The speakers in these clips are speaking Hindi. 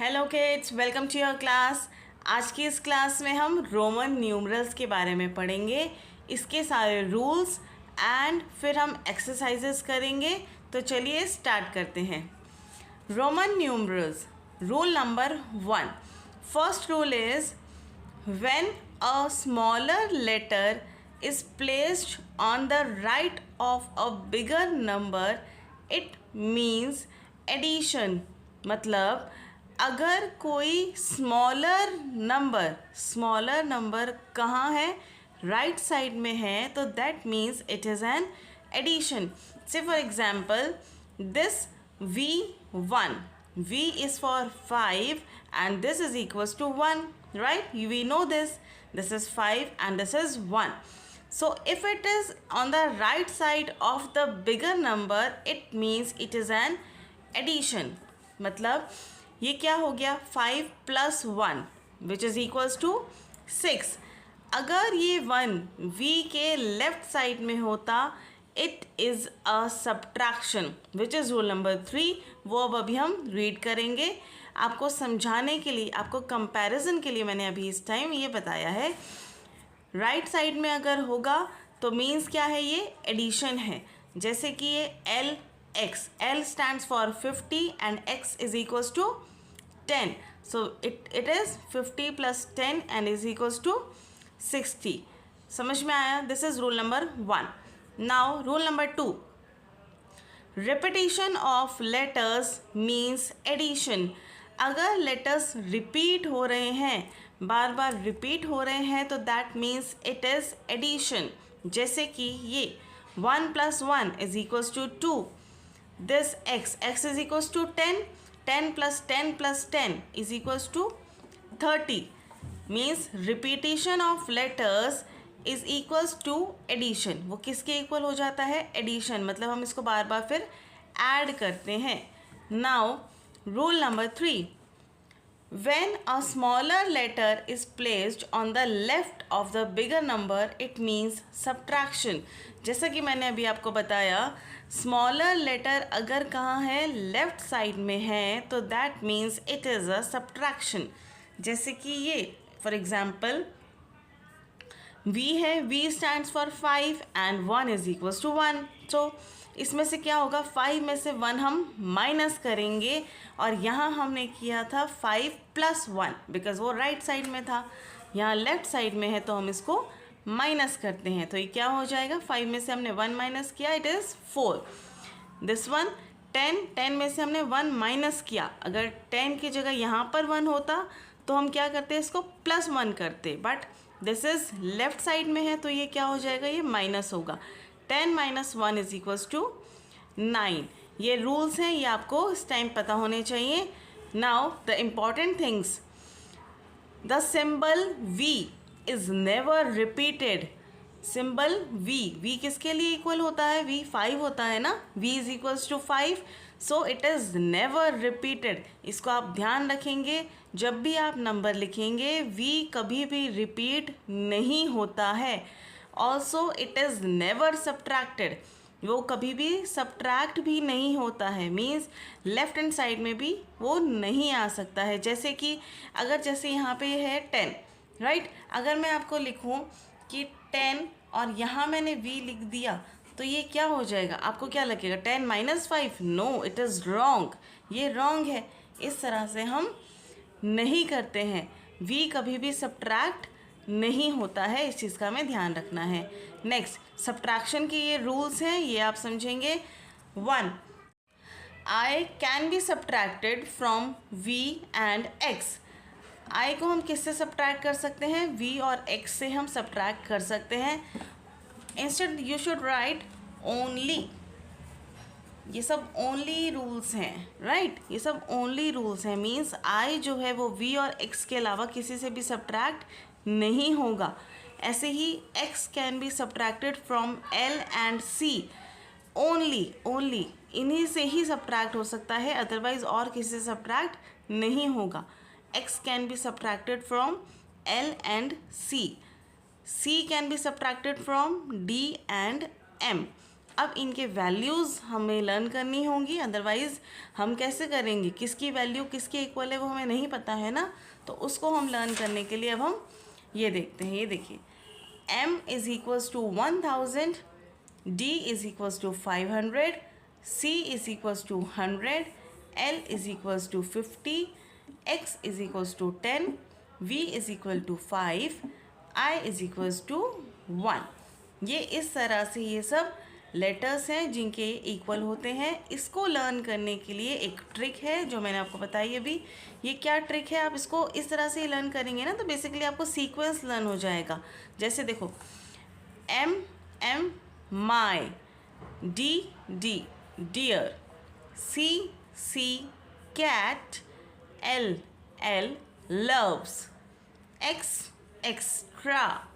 Hello kids, welcome to your class. आज की इस क्लास में हम रोमन न्यूमरल्स के बारे में पढ़ेंगे, इसके सारे रूल्स एंड फिर हम एक्सरसाइजेस करेंगे। तो चलिए स्टार्ट करते हैं। Roman numerals, rule number 1। First rule is when a smaller letter is placed on the right of a bigger number it means addition। मतलब अगर कोई स्मॉलर नंबर कहाँ है, राइट साइड में है, तो that means it is an addition. Say for example this V1, V is for 5 and this is equals to 1, right? We know this is 5 and this is 1. So if it is on the right side of the bigger number it means it is an addition। मतलब ये क्या हो गया, 5 + 1 which is equals to 6। अगर ये 1 V के लेफ्ट साइड में होता it is a subtraction which is rule number 3। वो अब अभी हम रीड करेंगे। आपको समझाने के लिए, आपको कंपैरिजन के लिए मैंने अभी इस टाइम ये बताया है। राइट साइड में अगर होगा तो मीन्स क्या है, ये एडिशन है। जैसे कि ये L stands for 50 and X is equals to 10, so it is 50 + 10 and is equals to 60। समझ में आया? This is rule number 1। Now rule number 2, repetition of letters means addition. अगर लेटर्स रिपीट हो रहे हैं, बार बार रिपीट हो रहे हैं, तो that means it is addition. जैसे कि ये 1 + 1 is equals to 2, this x is equals to 10, 10 + 10 + 10 is equals to 30। Means repetition of letters is equals to addition. वो किसके इक्वल हो जाता है? एडिशन। मतलब हम इसको बार बार फिर ऐड करते हैं। Now rule number 3, when a smaller letter is placed on the left of the bigger number it means subtraction। जैसा कि मैंने अभी आपको बताया, स्मॉलर लेटर अगर कहाँ है, लेफ्ट साइड में है, तो that means it is a subtraction. जैसे कि ये फॉर एग्जाम्पल V है, V stands for 5 and 1 is equals to 1। So इसमें से क्या होगा, 5 में से 1 हम माइनस करेंगे, और यहाँ हमने किया था 5 + 1 बिकॉज वो राइट साइड में था, यहाँ लेफ्ट साइड में है, तो हम इसको माइनस करते हैं। तो ये क्या हो जाएगा, 5 में से हमने 1 माइनस किया, इट इज़ 4। दिस वन 10 में से हमने 1 माइनस किया। अगर 10 की जगह यहाँ पर 1 होता तो हम क्या करते, इसको +1 करते, but this is left side में है, तो ये क्या हो जाएगा, ये माइनस होगा। 10 - 1 इज इक्वल्स टू 9। ये रूल्स हैं, ये आपको इस टाइम पता होने चाहिए। Now the important things, the symbol V is never repeated. Symbol V किसके लिए इक्वल होता है? V 5 होता है ना, V is equals to 5, so it is never repeated. इसको आप ध्यान रखेंगे, जब भी आप नंबर लिखेंगे V कभी भी रिपीट नहीं होता है। Also it is never subtracted, वो कभी भी सब्ट्रैक्ट भी नहीं होता है। मीन्स लेफ्ट हैंड साइड में भी वो नहीं आ सकता है। जैसे कि अगर जैसे यहाँ पे है 10, राइट? अगर मैं आपको लिखूँ कि 10 और यहाँ मैंने V लिख दिया, तो ये क्या हो जाएगा, आपको क्या लगेगा, 10 - 5? नो, इट इज़ रॉन्ग, ये रॉन्ग है। इस तरह से हम नहीं करते हैं। V कभी भी सब्ट्रैक्ट नहीं होता है, इस चीज़ का हमें ध्यान रखना है। नेक्स्ट, सब्ट्रैक्शन के ये रूल्स हैं, ये आप समझेंगे। 1, I can be subtracted from V and X। I को हम किससे सब्ट्रैक्ट कर सकते हैं? V और X से हम सब्ट्रैक्ट कर सकते हैं। Instead you should write only. ये सब ओनली रूल्स हैं, राइट? ये सब ओनली रूल्स हैं। मीन्स I जो है वो V और X के अलावा किसी से भी सब्ट्रैक्ट नहीं होगा। ऐसे ही X can be subtracted from L and C। Only इन्हीं से ही सब्ट्रैक्ट हो सकता है, अदरवाइज और किसी से सब्ट्रैक्ट नहीं होगा। X can be subtracted from L and C। C can be subtracted from D and M। अब इनके वैल्यूज़ हमें लर्न करनी होंगी, अदरवाइज़ हम कैसे करेंगे, किसकी वैल्यू किसके इक्वल है वो हमें नहीं पता है ना। तो उसको हम लर्न करने के लिए अब हम ये देखते हैं। ये देखिए, m is equals to 1000, d is equals to 500, c is equals to 100, l is equals to 50, x is equals to 10, v is equal to 5, i is equals to 1। ये इस तरह से ये सब लेटर्स हैं जिनके इक्वल होते हैं। इसको लर्न करने के लिए एक ट्रिक है जो मैंने आपको बताई अभी। ये क्या ट्रिक है, आप इसको इस तरह से लर्न करेंगे ना तो बेसिकली आपको सीक्वेंस लर्न हो जाएगा। जैसे देखो, M M my, D D dear, C C cat, L L loves, X extra,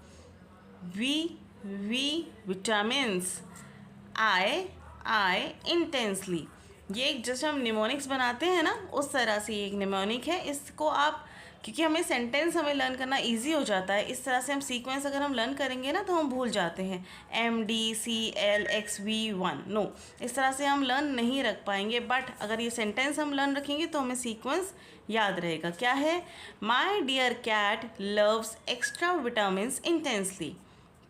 V V vitamins, I intensely. ये एक जैसे हम निमोनिक्स बनाते हैं ना उस तरह से ये एक निमोनिक है। इसको आप, क्योंकि हमें सेंटेंस हमें लर्न करना इजी हो जाता है, इस तरह से हम सीक्वेंस अगर हम लर्न करेंगे ना तो हम भूल जाते हैं M D C L X V 1, no, इस तरह से हम लर्न नहीं रख पाएंगे। बट अगर ये सेंटेंस हम लर्न रखेंगे तो हमें सीक्वेंस याद रहेगा। क्या है, my dear cat loves extra vitamins intensely.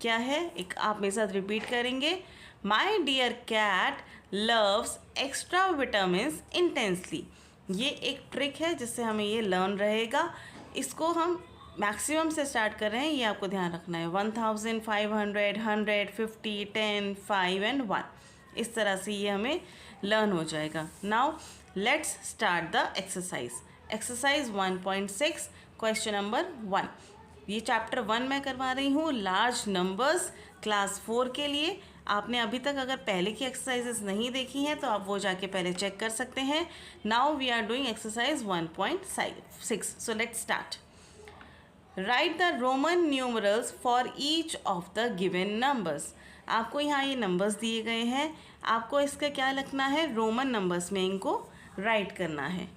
क्या है, एक आप मेरे साथ रिपीट करेंगे, my dear cat loves extra vitamins intensely. ये एक ट्रिक है जिससे हमें ये लर्न रहेगा। इसको हम मैक्सिमम से स्टार्ट कर रहे हैं, ये आपको ध्यान रखना है। 1000, 500, 100, 50, 10, 5 एंड 1, इस तरह से ये हमें लर्न हो जाएगा। Now let's start the exercise. Exercise 1.6 question number 1। ये चैप्टर 1 मैं करवा रही हूँ, लार्ज नंबर्स, क्लास 4 के लिए। आपने अभी तक अगर पहले की एक्सरसाइजेस नहीं देखी हैं तो आप वो जाके पहले चेक कर सकते हैं। Now we are doing exercise 1.6। So let's start. Write the Roman numerals for each of the given numbers. आपको यहाँ ये नंबर्स दिए गए हैं, आपको इसका क्या लिखना है, रोमन नंबर्स में इनको राइट करना है।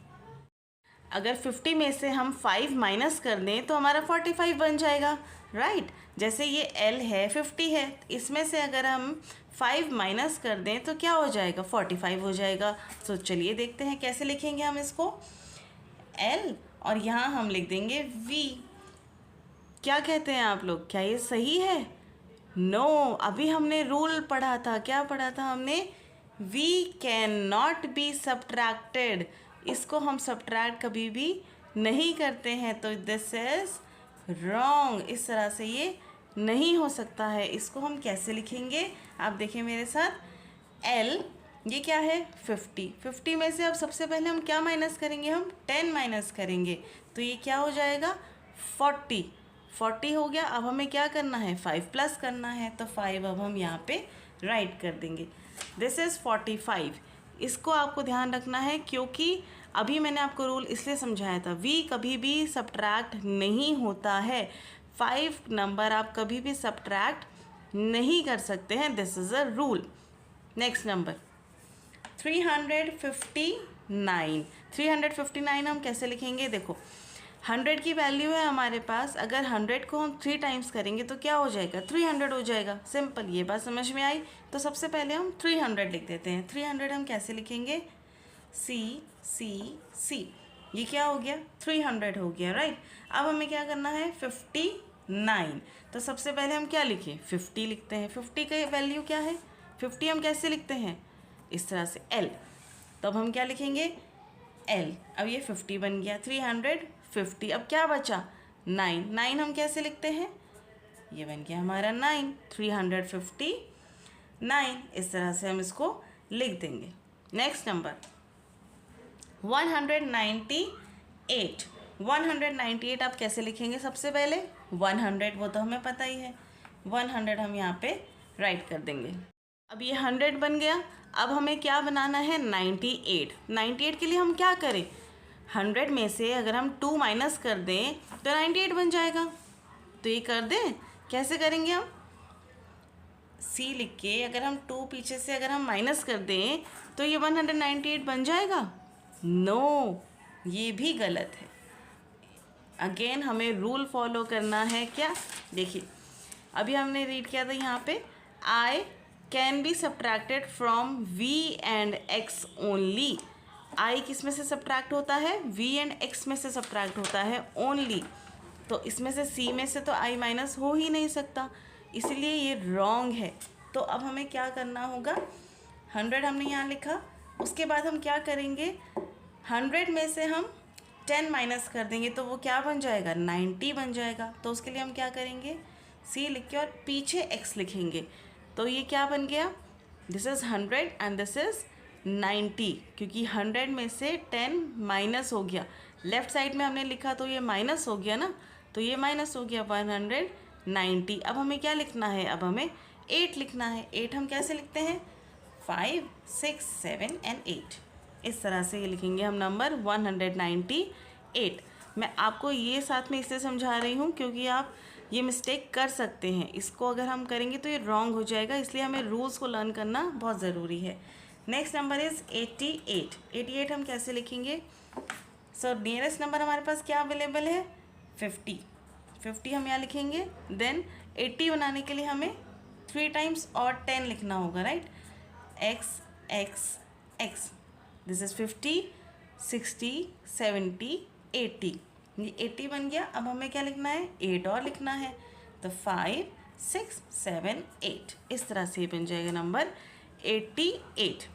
अगर 50 में से हम 5 माइनस कर दें तो हमारा 45 बन जाएगा, राइट। जैसे ये L है, 50 है, इसमें से अगर हम 5 माइनस कर दें तो क्या हो जाएगा, 45 हो जाएगा। तो चलिए देखते हैं कैसे लिखेंगे हम इसको। L और यहाँ हम लिख देंगे V। क्या कहते हैं आप लोग, क्या ये सही है? नो, अभी हमने रूल पढ़ा था, क्या पढ़ा था हमने, V can not be subtracted. इसको हम सब्ट्रैक्ट कभी भी नहीं करते हैं, तो दिस इज रॉन्ग। इस तरह से ये नहीं हो सकता है। इसको हम कैसे लिखेंगे, आप देखें मेरे साथ। L ये क्या है, 50। 50 में से अब सबसे पहले हम क्या माइनस करेंगे, हम 10 माइनस करेंगे, तो ये क्या हो जाएगा, 40। 40 हो गया। अब हमें क्या करना है, 5 प्लस करना है, तो 5 अब हम यहाँ पे राइट कर देंगे। This is 45। इसको आपको ध्यान रखना है क्योंकि अभी मैंने आपको रूल इसलिए समझाया था, V कभी भी सब्ट्रैक्ट नहीं होता है। 5 नंबर आप कभी भी सब्ट्रैक्ट नहीं कर सकते हैं, this is a rule. Next number 359। 359 हम कैसे लिखेंगे, देखो 100 की वैल्यू है हमारे पास, अगर 100 को हम 3 टाइम्स करेंगे तो क्या हो जाएगा, 300 हो जाएगा। सिंपल, ये बात समझ में आई। तो सबसे पहले हम 300 लिख देते हैं। 300 हम कैसे लिखेंगे, C C C, ये क्या हो गया, 300 हो गया, राइट। अब हमें क्या करना है, 59। तो सबसे पहले हम क्या लिखें, 50 लिखते हैं। 50 का वैल्यू क्या है, 50 हम कैसे लिखते हैं, इस तरह से L। तो अब हम क्या लिखेंगे, L। अब ये 50 बन गया, 350। अब क्या बचा, 9। 9 हम कैसे लिखते हैं, ये बन गया हमारा 9, 359। इस तरह से हम इसको लिख देंगे। Next number 198। 198 आप कैसे लिखेंगे, सबसे पहले 100, वो तो हमें पता ही है, 100 हम यहाँ पे राइट कर देंगे। अब ये 100 बन गया। अब हमें क्या बनाना है, 98। 98 के लिए हम क्या करें, 100 में से अगर हम 2 माइनस कर दें तो 98 बन जाएगा। तो ये कर दें, कैसे करेंगे हम, C लिख के अगर हम 2 पीछे से अगर हम माइनस कर दें तो ये 198 बन जाएगा। नो, ये भी गलत है। अगेन हमें रूल फॉलो करना है। क्या, देखिए अभी हमने रीड किया था यहाँ पे I can be subtracted from v and x only. i किस में से सब्ट्रैक्ट होता है? v एंड x में से सब्ट्रैक्ट होता है ओनली। तो इसमें से c में से तो i माइनस हो ही नहीं सकता, इसलिए ये रॉन्ग है। तो अब हमें क्या करना होगा? 100 हमने यहाँ लिखा, उसके बाद हम क्या करेंगे? 100 में से हम 10 माइनस कर देंगे तो वो क्या बन जाएगा? 90 बन जाएगा। तो उसके लिए हम क्या करेंगे? c लिख के और पीछे x लिखेंगे। तो ये क्या बन गया? This is 100 and this is 90, क्योंकि 100 में से 10 माइनस हो गया। लेफ़्ट साइड में हमने लिखा तो ये माइनस हो गया ना, तो ये माइनस हो गया 190। अब हमें क्या लिखना है? अब हमें 8 लिखना है। 8 हम कैसे लिखते हैं? 5, 6, 7 एंड 8। इस तरह से ये लिखेंगे हम नंबर 198। मैं आपको ये साथ में इसलिए समझा रही हूँ क्योंकि आप ये मिस्टेक कर सकते हैं। इसको अगर हम करेंगे तो ये रॉन्ग हो जाएगा, इसलिए हमें रूल्स को लर्न करना बहुत ज़रूरी है। Next number is 88। 88 हम कैसे लिखेंगे? सो नियरेस्ट नंबर हमारे पास क्या अवेलेबल है? 50 हम यहाँ लिखेंगे। देन 80 बनाने के लिए हमें 3 टाइम्स और 10 लिखना होगा, right? x x x, this is 50, 60, 70, 80। ये 80 बन गया। अब हमें क्या लिखना है? 8 और लिखना है। तो 5, 6, 7, 8, इस तरह से बन जाएगा number 88।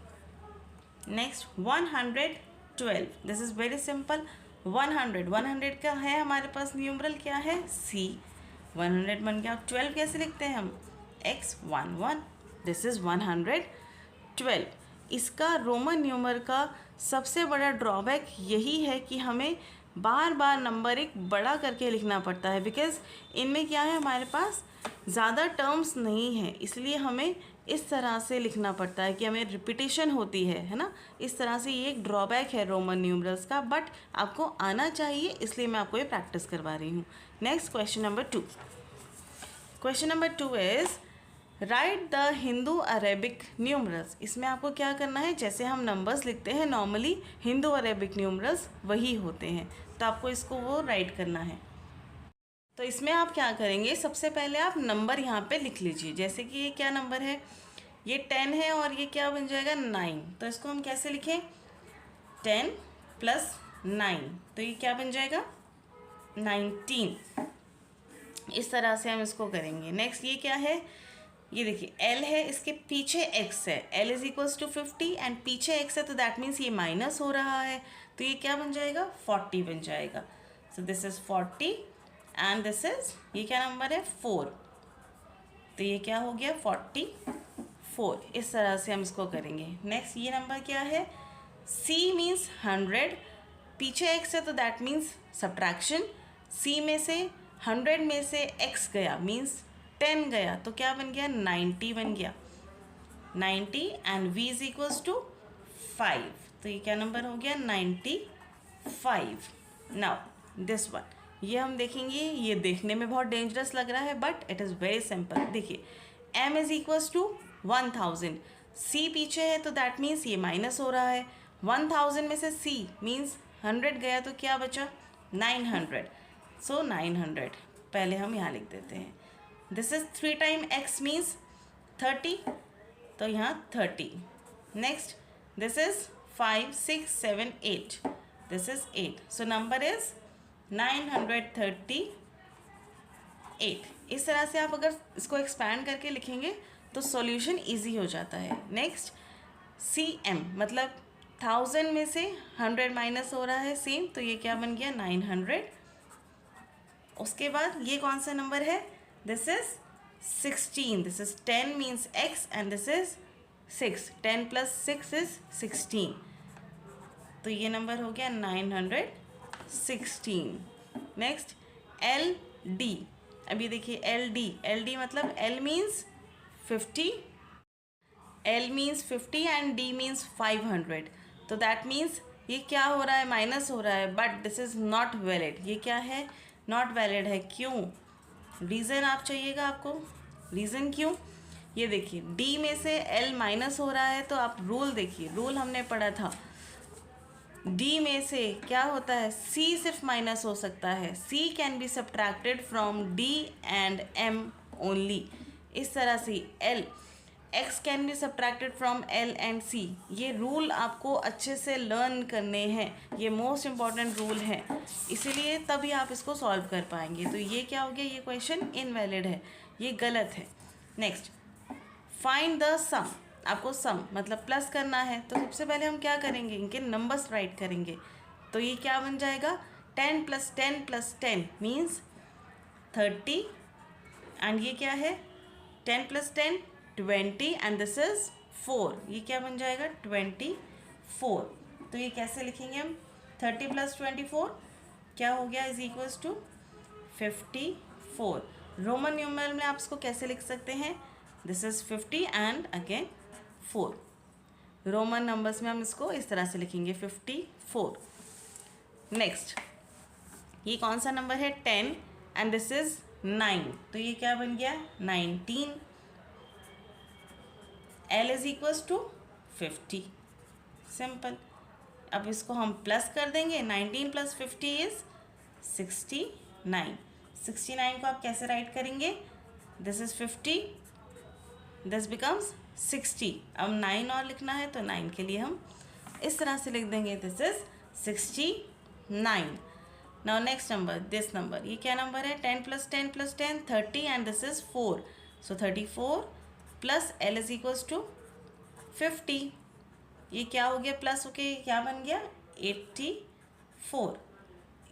Next 112। This is very simple. 100 का है हमारे पास न्यूमरल क्या है? c। 100 बन गया। 12 कैसे लिखते हैं हम? x11। This is 112। इसका रोमन न्यूमर का सबसे बड़ा ड्रॉबैक यही है कि हमें बार बार नंबर एक बड़ा करके लिखना पड़ता है, बिकॉज़ इनमें क्या है, हमारे पास ज़्यादा टर्म्स नहीं है, इसलिए हमें इस तरह से लिखना पड़ता है कि हमें रिपीटेशन होती है ना। इस तरह से ये एक ड्रॉबैक है रोमन न्यूमरल्स का, बट आपको आना चाहिए, इसलिए मैं आपको ये प्रैक्टिस करवा रही हूँ। Next question number 2। Question number 2 is right the Hindu Arabic numerals. इसमें आपको क्या करना है? जैसे हम नंबर्स लिखते हैं नॉर्मली, हिंदू अरेबिक न्यूमरल्स वही होते हैं, तो आपको इसको वो राइट करना है। तो इसमें आप क्या करेंगे? सबसे पहले आप नंबर यहाँ पे लिख लीजिए। जैसे कि ये क्या नंबर है? ये 10 है और ये क्या बन जाएगा? 9। तो इसको हम कैसे लिखें? 10 + 9, तो ये क्या बन जाएगा? 19। इस तरह से हम इसको करेंगे। नेक्स्ट ये क्या है? ये देखिए L है, इसके पीछे x है। L is equals to 50 and पीछे x है, तो दैट मीन्स ये माइनस हो रहा है, तो ये क्या बन जाएगा? 40 बन जाएगा। So this is 40 and this is, ये क्या नंबर है? 4। तो ये क्या हो गया? 44। इस तरह से हम इसको करेंगे। नेक्स्ट ये नंबर क्या है? C मीन्स 100, पीछे x है तो दैट मीन्स सब्ट्रैक्शन। C में से 100 में से x गया मीन्स 10 गया, तो क्या बन गया? 90 बन गया। 90 and v is equals to 5, तो ये क्या नंबर हो गया? 95। नाउ दिस वन, ये हम देखेंगे, ये देखने में बहुत डेंजरस लग रहा है but it is very simple. देखिए m is equals to 1000, c पीछे है तो दैट मीन्स ये माइनस हो रहा है। 1000 में से c मीन्स 100 गया, तो क्या बचा? 900। सो 900 पहले हम यहाँ लिख देते हैं। This is 3 time x means 30, तो यहाँ 30। Next this is 5, 6, 7, 8, this is 8, so number is 938। इस तरह से आप अगर इसको एक्सपैंड करके लिखेंगे तो सॉल्यूशन इजी हो जाता है। नेक्स्ट CM मतलब 1000 में से 100 माइनस हो रहा है सेम, तो ये क्या बन गया? 900। उसके बाद ये कौन सा नंबर है? This is 16, this is 10 means x and this is 6, 10 + 6 is 16, तो ये नंबर हो गया 916। नेक्स्ट LD, अभी देखिए LD मतलब L means 50, L means 50 and D means 500, तो दैट मीन्स ये क्या हो रहा है? माइनस हो रहा है, but this is not valid. ये क्या है? नॉट वैलिड है। क्यों? रीज़न आप चाहिएगा आपको, रीज़न क्यों? ये देखिए D में से L माइनस हो रहा है, तो आप रूल देखिए, रूल हमने पढ़ा था, D में से क्या होता है? C सिर्फ माइनस हो सकता है, C can be subtracted from D and M only. इस तरह से x can be subtracted from l and c। ये रूल आपको अच्छे से लर्न करने हैं, ये मोस्ट इम्पॉर्टेंट रूल है, इसीलिए तभी आप इसको सॉल्व कर पाएंगे। तो ये क्या हो गया, ये क्वेश्चन इनवैलिड है, ये गलत है। नेक्स्ट, फाइंड द सम। आपको सम मतलब प्लस करना है, तो सबसे पहले हम क्या करेंगे, इनके नंबर्स राइट करेंगे। तो ये क्या बन जाएगा, 10 + 10 + 10 मीन्स 30, एंड ये क्या है 10 + 10 20, एंड दिस इज 4। ये क्या बन जाएगा 24। तो ये कैसे लिखेंगे हम, 30 + 24 क्या हो गया, is equals to 54। Roman numeral में आप इसको कैसे लिख सकते हैं, this is 50 and again 4। Roman numbers में हम इसको इस तरह से लिखेंगे 54। नेक्स्ट, ये कौन सा नंबर है 10 एंड दिस इज 9, तो ये क्या बन गया 19। L is equals to 50, simple. अब इसको हम प्लस कर देंगे, 19 + 50 इज 69। 69 को आप कैसे राइट करेंगे, दिस इज 50, दिस बिकम्स 60। अब 9 और लिखना है तो 9 के लिए हम इस तरह से लिख देंगे, this is 69। Now next number, this number, ये क्या नंबर है 10 + 10 + 10 30, and this is 4, so 34 plus L is equals to 50। ये क्या हो गया, प्लस होके क्या बन गया 84।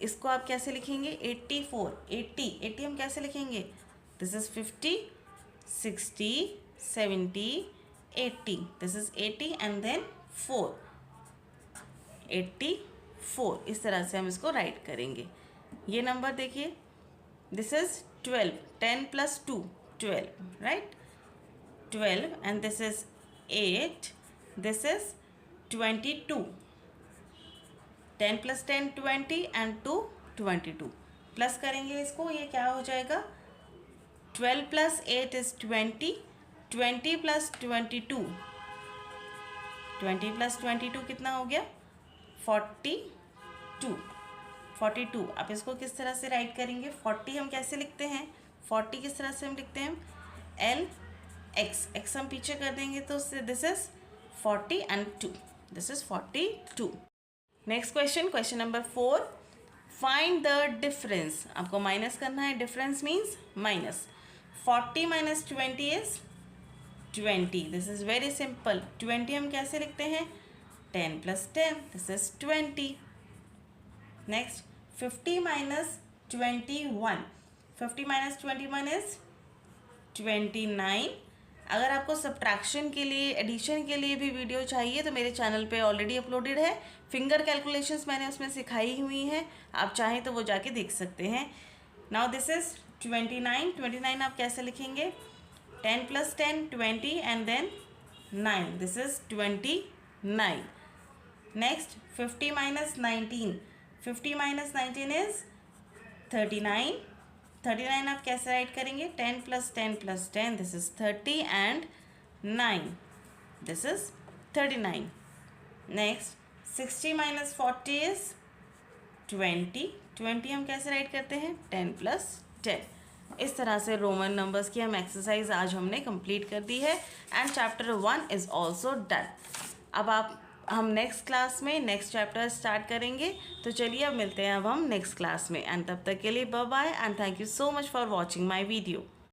इसको आप कैसे लिखेंगे 84, 80 हम कैसे लिखेंगे, this is 50, 60, 70, 80, this is 80 and then 4, 84। इस तरह से हम इसको राइट करेंगे। ये नंबर देखिए, this is 12, 10 + 2 12, right 12, and this is 8, this is 22। 10 + 10 20 and 2 22। Plus करेंगे इसको, ये क्या हो जाएगा 12 + 8 इज 20, 20 + 22, 20 + 22 कितना हो गया 42। 42। आप इसको किस तरह से राइट करेंगे, 40 हम कैसे लिखते हैं, 40 किस तरह से हम लिखते हैं L x हम पीछे कर देंगे तो this is 40 and 2, this is 42। Next question, question number 4, find the difference. आपको माइनस करना है, difference means minus. 40 - 20 is 20, this is very simple. 20 हम कैसे लिखते हैं 10 + 10, दिस इज 20। Next, 50 - 21, 50 - 21 is 29। अगर आपको सब्ट्रैक्शन के लिए, एडिशन के लिए भी वीडियो चाहिए तो मेरे चैनल पे ऑलरेडी अपलोडेड है। फिंगर कैलकुलेशंस मैंने उसमें सिखाई हुई हैं, आप चाहें तो वो जाके देख सकते हैं। नाउ दिस इज 29, 29 आप कैसे लिखेंगे 10 + 10 20 and then 9, this is 29। Next, 50 - 19, 50 - 19 is 39। 39 आप कैसे राइट करेंगे 10 + 10 + 10, this is 30 and 9, this is 39। Next, 60 - 40 is 20, 20 हम कैसे राइट करते हैं 10 + 10। इस तरह से रोमन नंबर्स की हम एक्सरसाइज आज हमने कंप्लीट कर दी है, and chapter 1 is also done. अब हम नेक्स्ट क्लास में नेक्स्ट चैप्टर स्टार्ट करेंगे, तो चलिए अब मिलते हैं अब हम नेक्स्ट क्लास में, एंड तब तक के लिए bye bye and thank you so much for watching my video.